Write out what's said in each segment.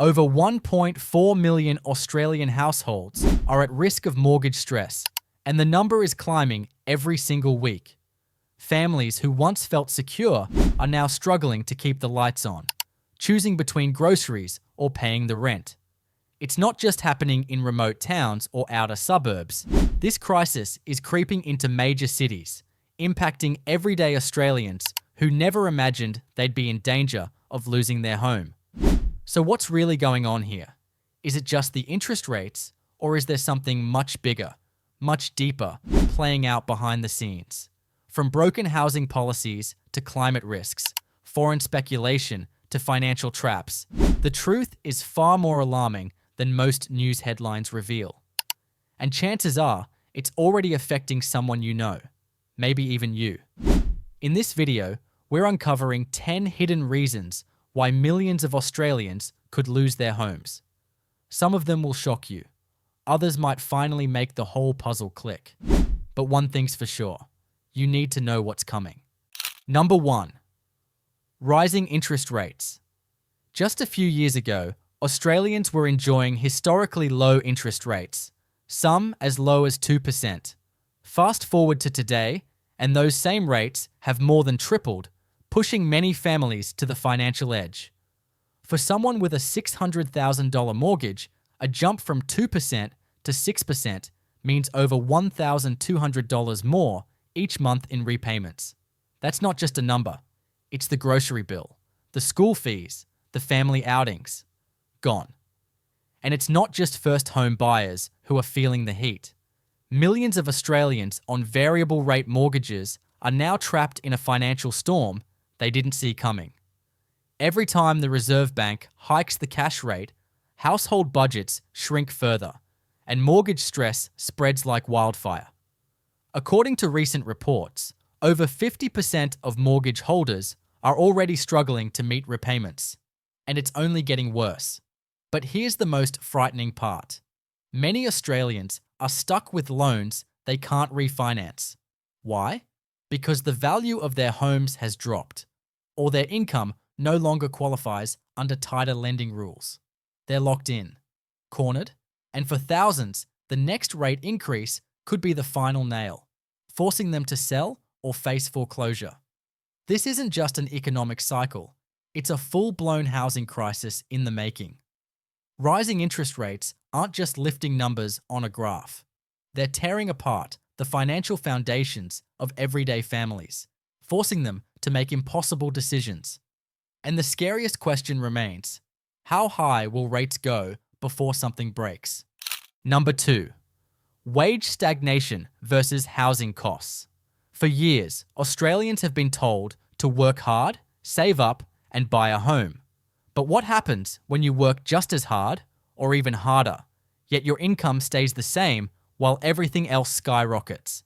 Over 1.4 million Australian households are at risk of mortgage stress, and the number is climbing every single week. Families who once felt secure are now struggling to keep the lights on, choosing between groceries or paying the rent. It's not just happening in remote towns or outer suburbs. This crisis is creeping into major cities, impacting everyday Australians who never imagined they'd be in danger of losing their home. So what's really going on here? Is it just the interest rates, or is there something much bigger, much deeper, playing out behind the scenes? From broken housing policies to climate risks, foreign speculation to financial traps, the truth is far more alarming than most news headlines reveal. And chances are, it's already affecting someone you know, maybe even you. In this video, we're uncovering 10 hidden reasons why millions of Australians could lose their homes. Some of them will shock you. Others might finally make the whole puzzle click. But one thing's for sure, you need to know what's coming. Number 1. Rising interest rates. Just a few years ago, Australians were enjoying historically low interest rates, some as low as 2%. Fast forward to today, and those same rates have more than tripled, pushing many families to the financial edge. For someone with a $600,000 mortgage, a jump from 2% to 6% means over $1,200 more each month in repayments. That's not just a number. It's the grocery bill, the school fees, the family outings. Gone. And it's not just first home buyers who are feeling the heat. Millions of Australians on variable rate mortgages are now trapped in a financial storm they didn't see coming. Every time the Reserve Bank hikes the cash rate, household budgets shrink further, and mortgage stress spreads like wildfire. According to recent reports, over 50% of mortgage holders are already struggling to meet repayments, and it's only getting worse. But here's the most frightening part. Many Australians are stuck with loans they can't refinance. Why? Because the value of their homes has dropped, or their income no longer qualifies under tighter lending rules. They're locked in, cornered, and for thousands, the next rate increase could be the final nail, forcing them to sell or face foreclosure. This isn't just an economic cycle, it's a full-blown housing crisis in the making. Rising interest rates aren't just lifting numbers on a graph. They're tearing apart the financial foundations of everyday families, forcing them to make impossible decisions. And the scariest question remains, how high will rates go before something breaks? Number 2. Wage stagnation versus housing costs. For years, Australians have been told to work hard, save up, and buy a home. But what happens when you work just as hard, or even harder, yet your income stays the same while everything else skyrockets?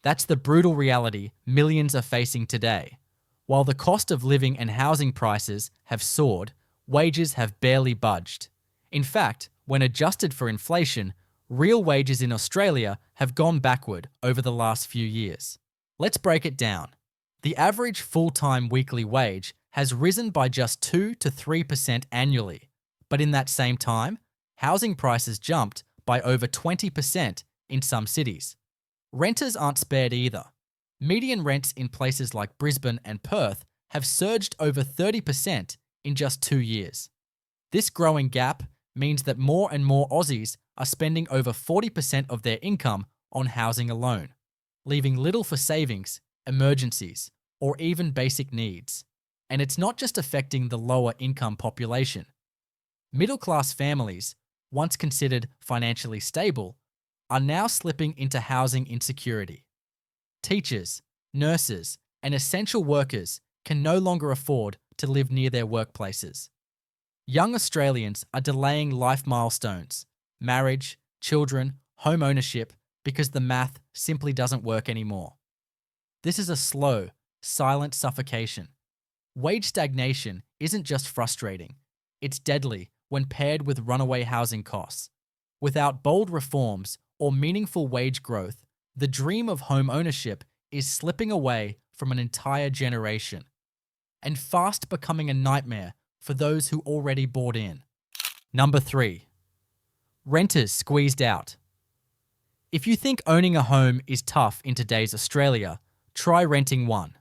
That's the brutal reality millions are facing today. While the cost of living and housing prices have soared, wages have barely budged. In fact, when adjusted for inflation, real wages in Australia have gone backward over the last few years. Let's break it down. The average full-time weekly wage has risen by just 2 to 3% annually, but in that same time, housing prices jumped by over 20% in some cities. Renters aren't spared either. Median rents in places like Brisbane and Perth have surged over 30% in just 2 years. This growing gap means that more and more Aussies are spending over 40% of their income on housing alone, leaving little for savings, emergencies, or even basic needs. And it's not just affecting the lower income population. Middle-class families, once considered financially stable, are now slipping into housing insecurity. Teachers, nurses, and essential workers can no longer afford to live near their workplaces. Young Australians are delaying life milestones, marriage, children, home ownership, because the math simply doesn't work anymore. This is a slow, silent suffocation. Wage stagnation isn't just frustrating, it's deadly when paired with runaway housing costs. Without bold reforms or meaningful wage growth, the dream of home ownership is slipping away from an entire generation, and fast becoming a nightmare for those who already bought in. Number 3. Renters squeezed out. If you think owning a home is tough in today's Australia, try renting one.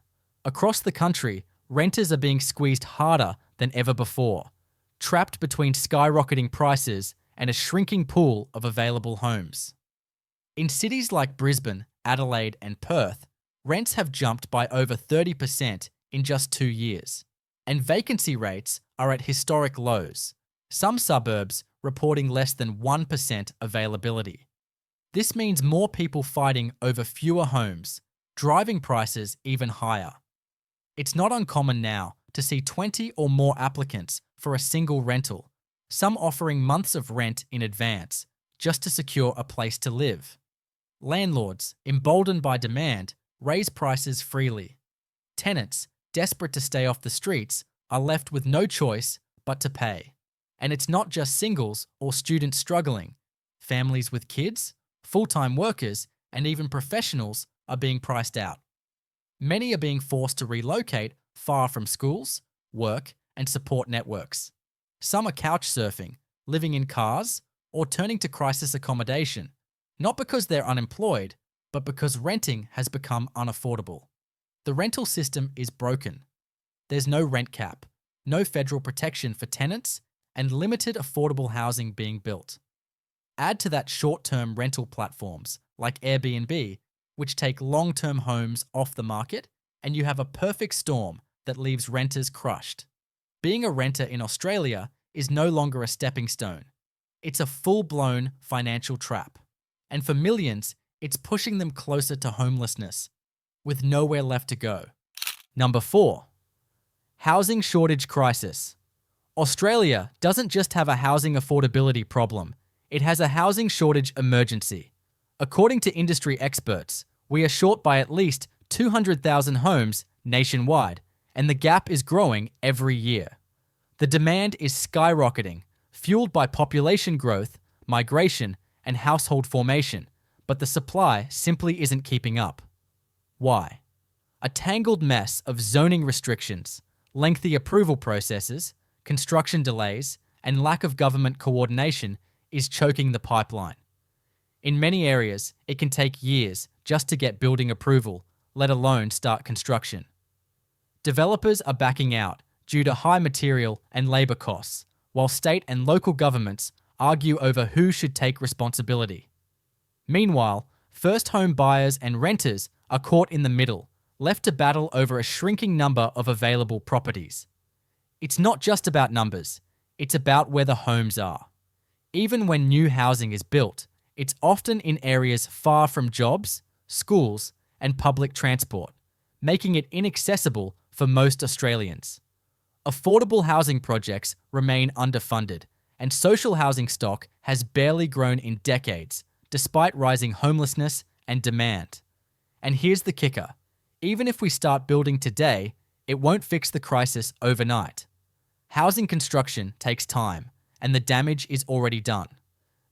Across the country, renters are being squeezed harder than ever before, trapped between skyrocketing prices and a shrinking pool of available homes. In cities like Brisbane, Adelaide, and Perth, rents have jumped by over 30% in just 2 years, and vacancy rates are at historic lows, some suburbs reporting less than 1% availability. This means more people fighting over fewer homes, driving prices even higher. It's not uncommon now to see 20 or more applicants for a single rental, some offering months of rent in advance just to secure a place to live. Landlords, emboldened by demand, raise prices freely. Tenants, desperate to stay off the streets, are left with no choice but to pay. And it's not just singles or students struggling. Families with kids, full-time workers, and even professionals are being priced out. Many are being forced to relocate far from schools, work, and support networks. Some are couch surfing, living in cars, or turning to crisis accommodation, not because they're unemployed, but because renting has become unaffordable. The rental system is broken. There's no rent cap, no federal protection for tenants, and limited affordable housing being built. Add to that short-term rental platforms like Airbnb, which take long-term homes off the market, and you have a perfect storm that leaves renters crushed. Being a renter in Australia is no longer a stepping stone. It's a full-blown financial trap. And for millions, it's pushing them closer to homelessness, with nowhere left to go. Number 4. Housing shortage crisis. Australia doesn't just have a housing affordability problem, it has a housing shortage emergency. According to industry experts, we are short by at least 200,000 homes nationwide, and the gap is growing every year. The demand is skyrocketing, fueled by population growth, migration, and household formation, but the supply simply isn't keeping up. Why? A tangled mess of zoning restrictions, lengthy approval processes, construction delays, and lack of government coordination is choking the pipeline. In many areas, it can take years just to get building approval, let alone start construction. Developers are backing out due to high material and labour costs, while state and local governments argue over who should take responsibility. Meanwhile, first home buyers and renters are caught in the middle, left to battle over a shrinking number of available properties. It's not just about numbers, it's about where the homes are. Even when new housing is built, it's often in areas far from jobs, schools, and public transport, making it inaccessible for most Australians. Affordable housing projects remain underfunded, and social housing stock has barely grown in decades, despite rising homelessness and demand. And here's the kicker. Even if we start building today, it won't fix the crisis overnight. Housing construction takes time, and the damage is already done.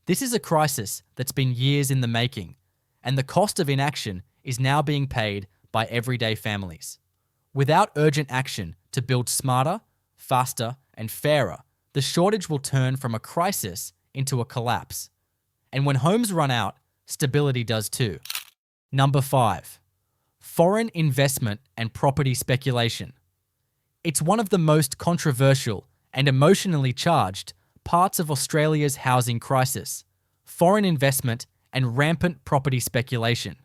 This is a crisis that's been years in the making, and the cost of inaction is now being paid by everyday families. Without urgent action to build smarter, faster, and fairer, the shortage will turn from a crisis into a collapse. And when homes run out, stability does too. Number 5. Foreign investment and property speculation. It's one of the most controversial and emotionally charged parts of Australia's housing crisis: foreign investment and rampant property speculation.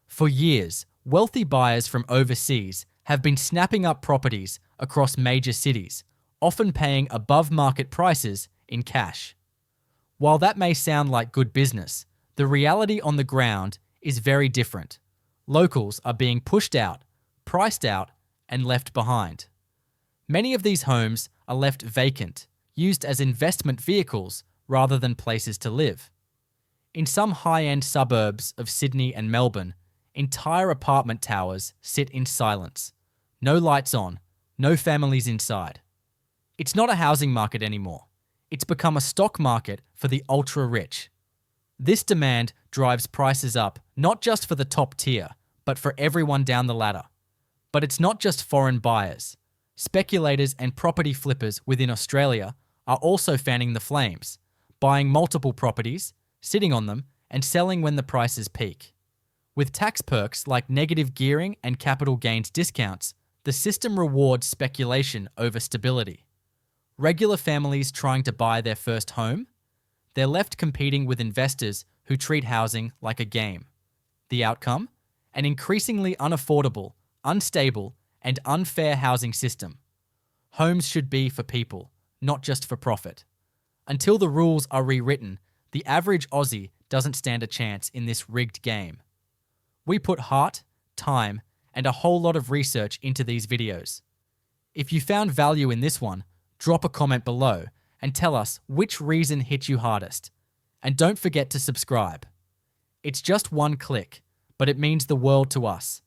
For years, wealthy buyers from overseas have been snapping up properties across major cities, often paying above-market prices in cash. While that may sound like good business, the reality on the ground is very different. Locals are being pushed out, priced out, and left behind. Many of these homes are left vacant, used as investment vehicles rather than places to live. In some high-end suburbs of Sydney and Melbourne, entire apartment towers sit in silence. No lights on, no families inside. It's not a housing market anymore. It's become a stock market for the ultra-rich. This demand drives prices up not just for the top tier, but for everyone down the ladder. But it's not just foreign buyers. Speculators and property flippers within Australia are also fanning the flames, buying multiple properties, sitting on them, and selling when the prices peak. With tax perks like negative gearing and capital gains discounts, the system rewards speculation over stability. Regular families trying to buy their first home? They're left competing with investors who treat housing like a game. The outcome? An increasingly unaffordable, unstable, and unfair housing system. Homes should be for people, not just for profit. Until the rules are rewritten, the average Aussie doesn't stand a chance in this rigged game. We put heart, time, and a whole lot of research into these videos. If you found value in this one, drop a comment below and tell us which reason hit you hardest. And don't forget to subscribe. It's just one click, but it means the world to us.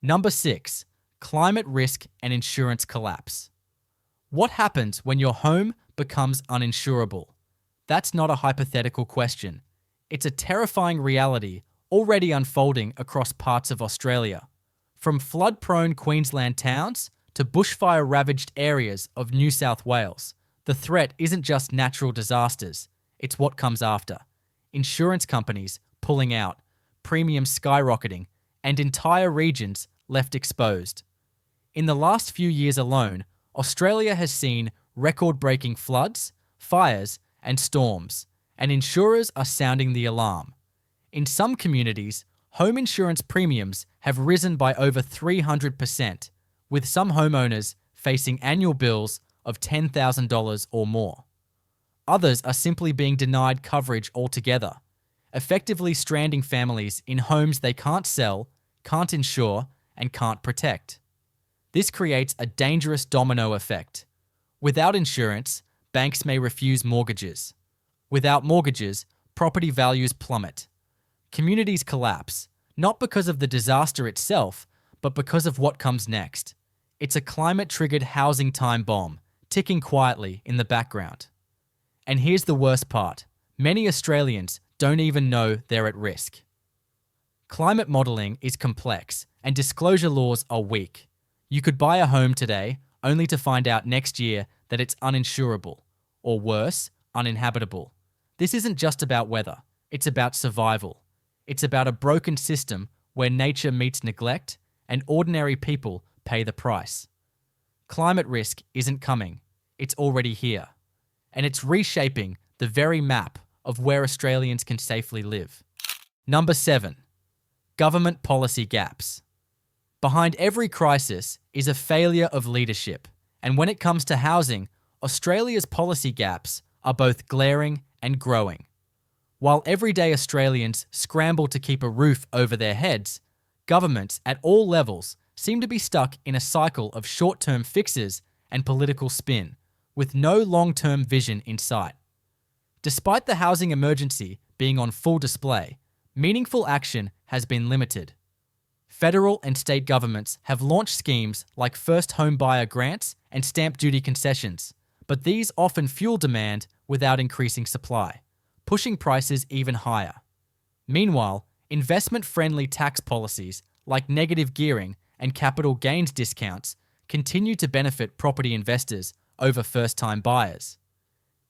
Number 6. Climate risk and insurance collapse. What happens when your home becomes uninsurable? That's not a hypothetical question. It's a terrifying reality already unfolding across parts of Australia. From flood-prone Queensland towns to bushfire-ravaged areas of New South Wales, the threat isn't just natural disasters, it's what comes after. Insurance companies pulling out, premiums skyrocketing, and entire regions left exposed. In the last few years alone, Australia has seen record-breaking floods, fires, and storms, and insurers are sounding the alarm. In some communities, home insurance premiums have risen by over 300%, with some homeowners facing annual bills of $10,000 or more. Others are simply being denied coverage altogether, effectively stranding families in homes they can't sell, can't insure, and can't protect. This creates a dangerous domino effect. Without insurance, banks may refuse mortgages. Without mortgages, property values plummet. Communities collapse, not because of the disaster itself, but because of what comes next. It's a climate-triggered housing time bomb, ticking quietly in the background. And here's the worst part. Many Australians don't even know they're at risk. Climate modelling is complex, and disclosure laws are weak. You could buy a home today, only to find out next year that it's uninsurable, or worse, uninhabitable. This isn't just about weather, it's about survival. It's about a broken system where nature meets neglect and ordinary people pay the price. Climate risk isn't coming, it's already here. And it's reshaping the very map of where Australians can safely live. Number 7. Government policy gaps. Behind every crisis is a failure of leadership, and when it comes to housing, Australia's policy gaps are both glaring and growing. While everyday Australians scramble to keep a roof over their heads, governments at all levels seem to be stuck in a cycle of short-term fixes and political spin, with no long-term vision in sight. Despite the housing emergency being on full display, meaningful action has been limited. Federal and state governments have launched schemes like first home buyer grants and stamp duty concessions, but these often fuel demand without increasing supply, pushing prices even higher. Meanwhile, investment-friendly tax policies like negative gearing and capital gains discounts continue to benefit property investors over first-time buyers.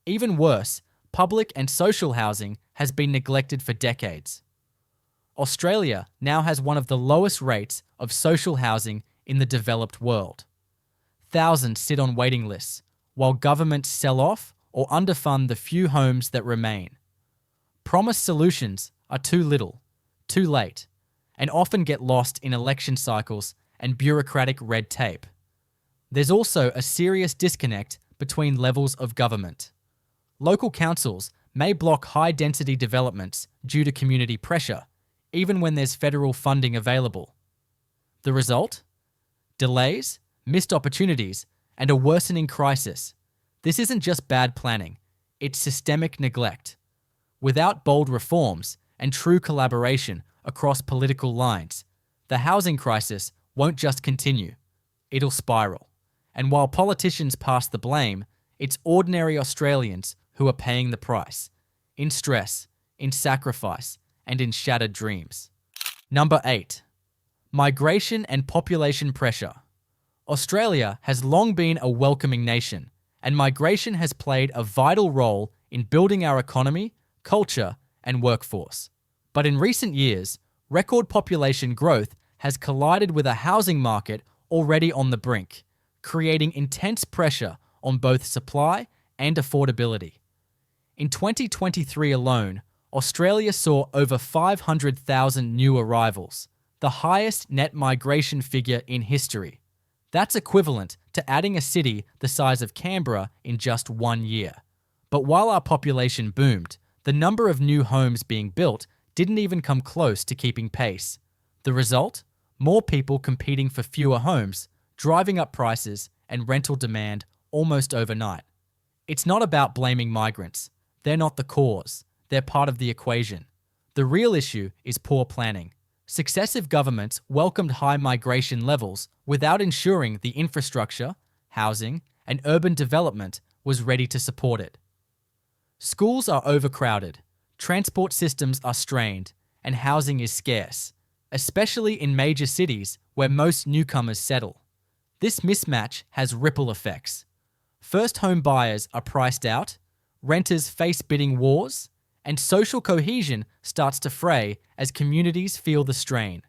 Even worse, public and social housing has been neglected for decades. Australia now has one of the lowest rates of social housing in the developed world. Thousands sit on waiting lists, while governments sell off or underfund the few homes that remain. Promised solutions are too little, too late, and often get lost in election cycles and bureaucratic red tape. There's also a serious disconnect between levels of government. Local councils may block high-density developments due to community pressure, even when there's federal funding available. The result? Delays, missed opportunities, and a worsening crisis. This isn't just bad planning, it's systemic neglect. Without bold reforms and true collaboration across political lines, the housing crisis won't just continue, it'll spiral. And while politicians pass the blame, it's ordinary Australians who are paying the price, in stress, in sacrifice, and in shattered dreams. Number 8. Migration and population pressure. Australia has long been a welcoming nation, and migration has played a vital role in building our economy, culture, and workforce. But in recent years, record population growth has collided with a housing market already on the brink, creating intense pressure on both supply and affordability. In 2023 alone, Australia saw over 500,000 new arrivals, the highest net migration figure in history. That's equivalent to adding a city the size of Canberra in just 1 year. But while our population boomed, the number of new homes being built didn't even come close to keeping pace. The result? More people competing for fewer homes, driving up prices and rental demand almost overnight. It's not about blaming migrants. They're not the cause. They're part of the equation. The real issue is poor planning. Successive governments welcomed high migration levels without ensuring the infrastructure, housing, and urban development was ready to support it. Schools are overcrowded, transport systems are strained, and housing is scarce, especially in major cities where most newcomers settle. This mismatch has ripple effects. First home buyers are priced out, renters face bidding wars, and social cohesion starts to fray as communities feel the strain.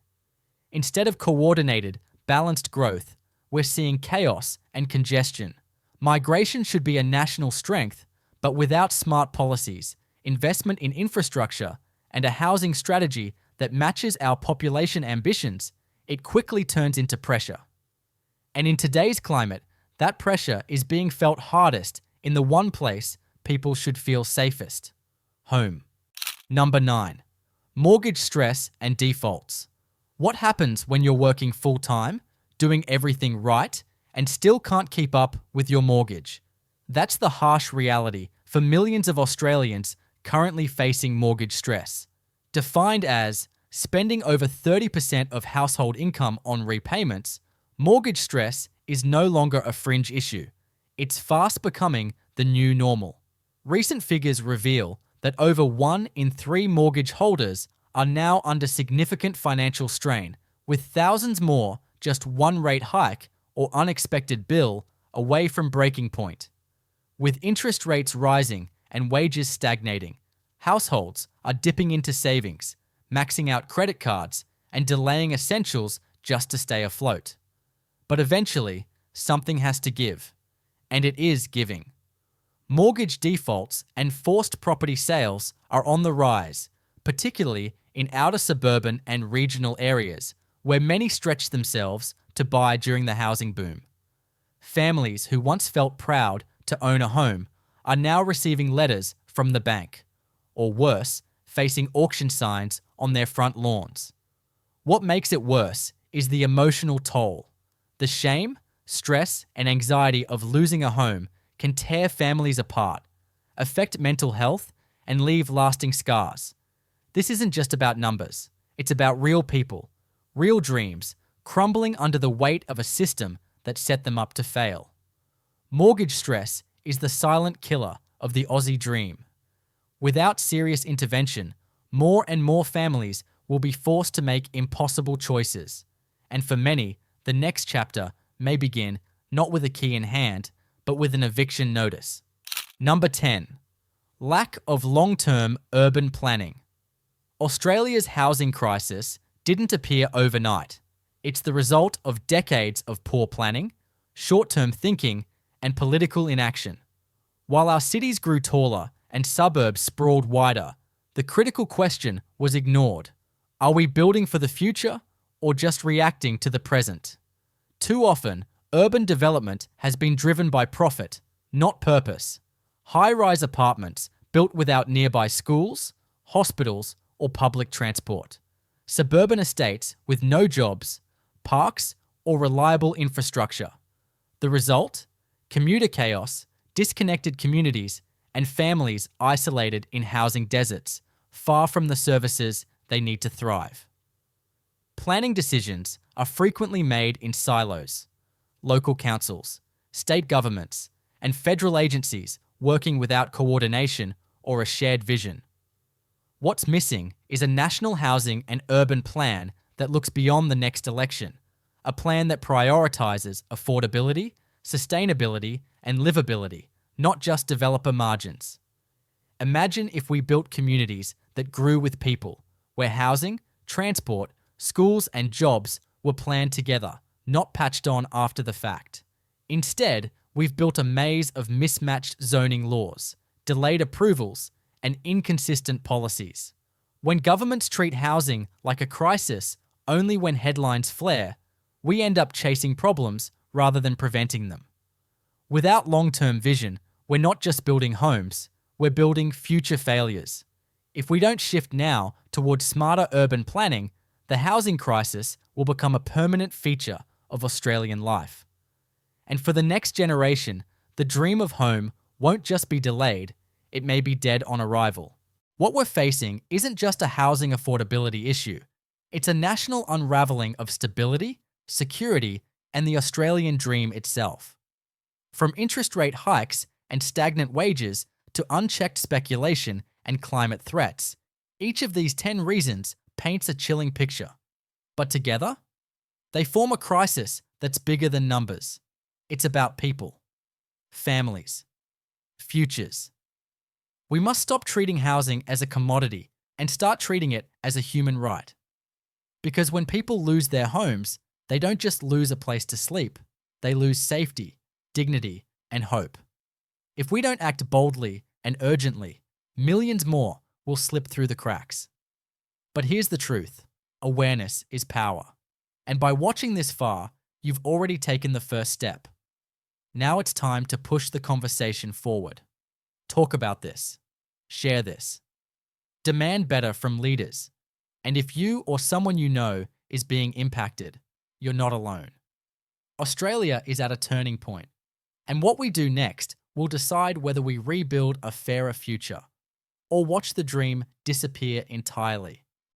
Instead of coordinated, balanced growth, we're seeing chaos and congestion. Migration should be a national strength, but without smart policies, investment in infrastructure, and a housing strategy that matches our population ambitions, it quickly turns into pressure. And in today's climate, that pressure is being felt hardest in the one place people should feel safest: home. Number 9. Mortgage stress and defaults. What happens when you're working full-time, doing everything right, and still can't keep up with your mortgage? That's the harsh reality for millions of Australians currently facing mortgage stress. Defined as spending over 30% of household income on repayments, mortgage stress is no longer a fringe issue. It's fast becoming the new normal. Recent figures reveal that over 1 in 3 mortgage holders are now under significant financial strain, with thousands more just one rate hike or unexpected bill away from breaking point. With interest rates rising and wages stagnating, households are dipping into savings, maxing out credit cards, and delaying essentials just to stay afloat. But eventually, something has to give, and it is giving. Mortgage defaults and forced property sales are on the rise, particularly in outer suburban and regional areas, where many stretched themselves to buy during the housing boom. Families who once felt proud to own a home are now receiving letters from the bank, or worse, facing auction signs on their front lawns. What makes it worse is the emotional toll. The shame, stress, and anxiety of losing a home can tear families apart, affect mental health, and leave lasting scars. This isn't just about numbers. It's about real people, real dreams, crumbling under the weight of a system that set them up to fail. Mortgage stress is the silent killer of the Aussie dream. Without serious intervention, more and more families will be forced to make impossible choices. And for many, the next chapter may begin not with a key in hand, but with an eviction notice. Number 10. Lack of long-term urban planning. Australia's housing crisis didn't appear overnight. It's the result of decades of poor planning, short-term thinking, and political inaction. While our cities grew taller and suburbs sprawled wider, the critical question was ignored. Are we building for the future or just reacting to the present? Too often, urban development has been driven by profit, not purpose. High-rise apartments built without nearby schools, hospitals, or public transport. Suburban estates with no jobs, parks, or reliable infrastructure. The result? Commuter chaos, disconnected communities, and families isolated in housing deserts, far from the services they need to thrive. Planning decisions are frequently made in silos. Local councils, state governments, and federal agencies working without coordination or a shared vision. What's missing is a national housing and urban plan that looks beyond the next election, a plan that prioritizes affordability, sustainability, and livability, not just developer margins. Imagine if we built communities that grew with people, where housing, transport, schools, and jobs were planned together, not patched on after the fact. Instead, we've built a maze of mismatched zoning laws, delayed approvals, and inconsistent policies. When governments treat housing like a crisis only when headlines flare, we end up chasing problems rather than preventing them. Without long-term vision, we're not just building homes, we're building future failures. If we don't shift now towards smarter urban planning, the housing crisis will become a permanent feature of Australian life. And for the next generation, the dream of home won't just be delayed, it may be dead on arrival. What we're facing isn't just a housing affordability issue, it's a national unraveling of stability, security, and the Australian dream itself. From interest rate hikes and stagnant wages to unchecked speculation and climate threats, each of these 10 reasons paints a chilling picture. But together, they form a crisis that's bigger than numbers. It's about people, families, futures. We must stop treating housing as a commodity and start treating it as a human right. Because when people lose their homes, they don't just lose a place to sleep, they lose safety, dignity, and hope. If we don't act boldly and urgently, millions more will slip through the cracks. But here's the truth: awareness is power. And by watching this far, you've already taken the first step. Now it's time to push the conversation forward. Talk about this. Share this. Demand better from leaders. And if you or someone you know is being impacted, you're not alone. Australia is at a turning point, and what we do next will decide whether we rebuild a fairer future or watch the dream disappear entirely.